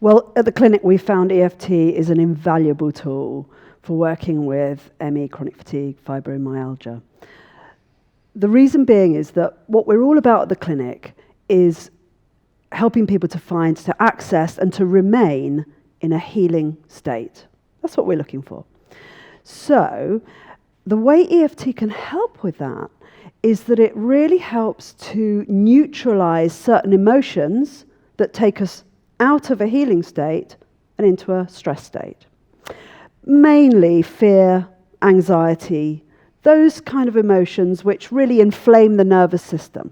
Well, at the clinic, we found EFT is an invaluable tool for working with ME, chronic fatigue, fibromyalgia. The reason being is that what we're all about at the clinic is helping people to find, to access, and to remain in a healing state. That's what we're looking for. So the way EFT can help with that is that it really helps to neutralize certain emotions that take us out of a healing state and into a stress state. Mainly fear, anxiety, those kind of emotions which really inflame the nervous system.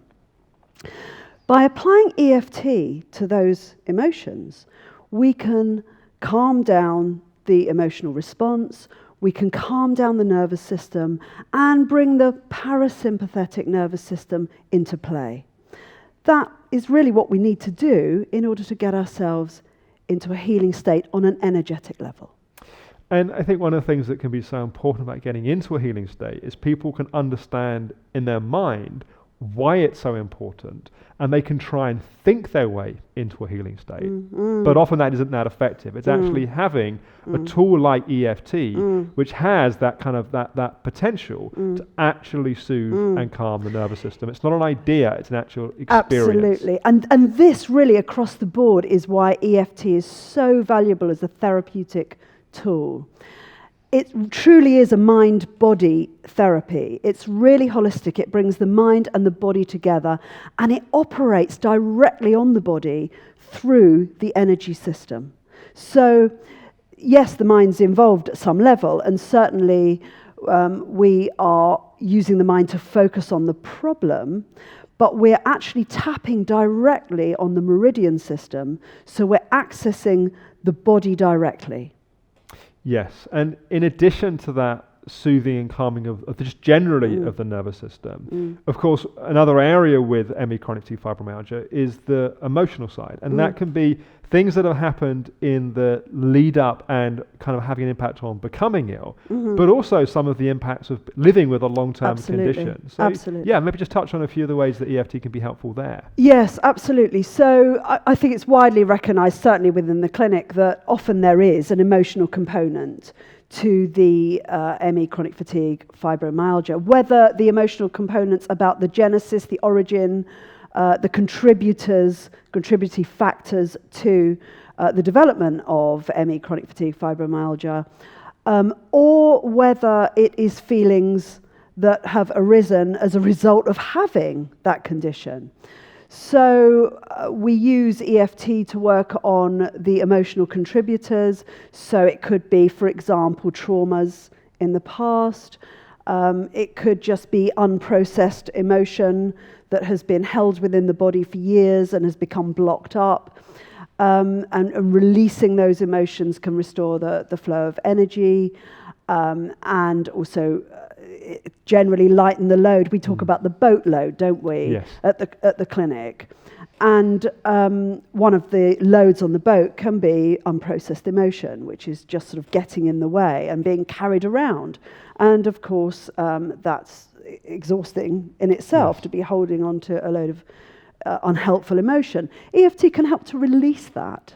By applying EFT to those emotions, we can calm down the emotional response, we can calm down the nervous system and bring the parasympathetic nervous system into play. That is really what we need to do in order to get ourselves into a healing state on an energetic level. And I think one of the things that can be so important about getting into a healing state is people can understand in their mind why it's so important, and they can try and think their way into a healing state. But often that isn't that effective. It's actually having a tool like EFT, which has that kind of that potential to actually soothe and calm the nervous system. It's not an idea, it's an actual experience. Absolutely. And this really across the board is why EFT is so valuable as a therapeutic tool. It truly is a mind-body therapy. It's really holistic. It brings the mind and the body together, and it operates directly on the body through the energy system. So, yes, the mind's involved at some level, and certainly we are using the mind to focus on the problem, but we're actually tapping directly on the meridian system, so we're accessing the body directly. Yes, and in addition to that soothing and calming of just generally of the nervous system, of course, another area with ME chronic fatigue fibromyalgia is the emotional side, and that can be things that have happened in the lead up and kind of having an impact on becoming ill, but also some of the impacts of living with a long-term condition. So, yeah, maybe just touch on a few of the ways that EFT can be helpful there. Yes, absolutely. So I think it's widely recognised, certainly within the clinic, that often there is an emotional component to the ME chronic fatigue fibromyalgia, whether the emotional components about the genesis, the origin, the contributing factors to the development of ME chronic fatigue fibromyalgia, or whether it is feelings that have arisen as a result of having that condition. So we use EFT to work on the emotional contributors. So it could be, for example, traumas in the past. It could just be unprocessed emotion that has been held within the body for years and has become blocked up. And releasing those emotions can restore the flow of energy and also generally lighten the load. We talk about the boat load, don't we? Yes. At the clinic. And one of the loads on the boat can be unprocessed emotion, which is just sort of getting in the way and being carried around. And of course, that's exhausting in itself, to be holding on to a load of unhelpful emotion. EFT can help to release that.